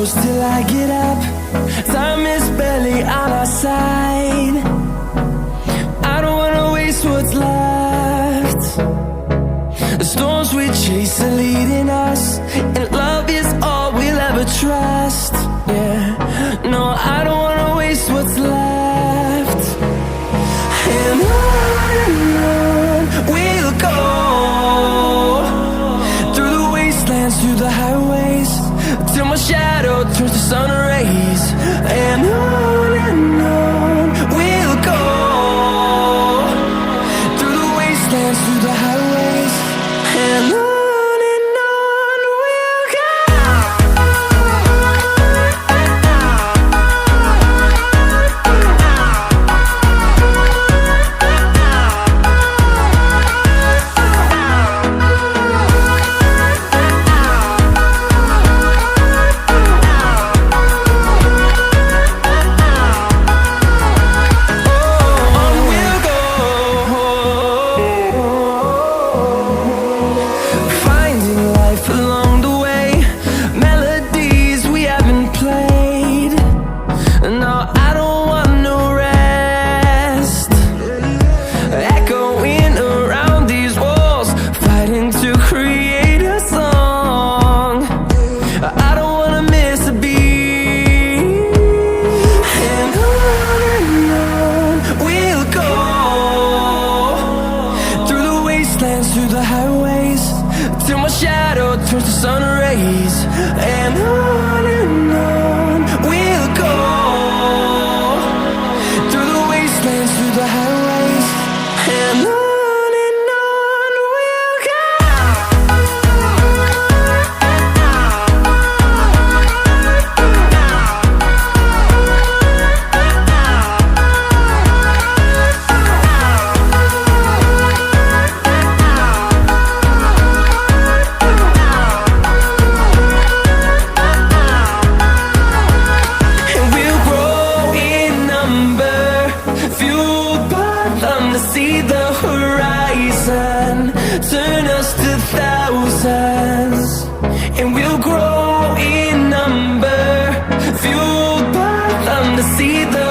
close till I get up. Time is barely on our side. I don't wanna waste what's left. The storms we chase are leading us, and love is all we'll ever trust. Yeah, no, I don't wanna waste what's left. And on we'll go, through the wastelands, through the highways, till my shadow turns to sun rays. And on we'll go, through the wastelands, through the highways, and on we'll go. Through the highways, till my shadow turns to sun rays. And on we'll go, through the wastelands, through the highways, and on we'll go. See the horizon, turn us to thousands, and we'll grow in number, fueled by them to see the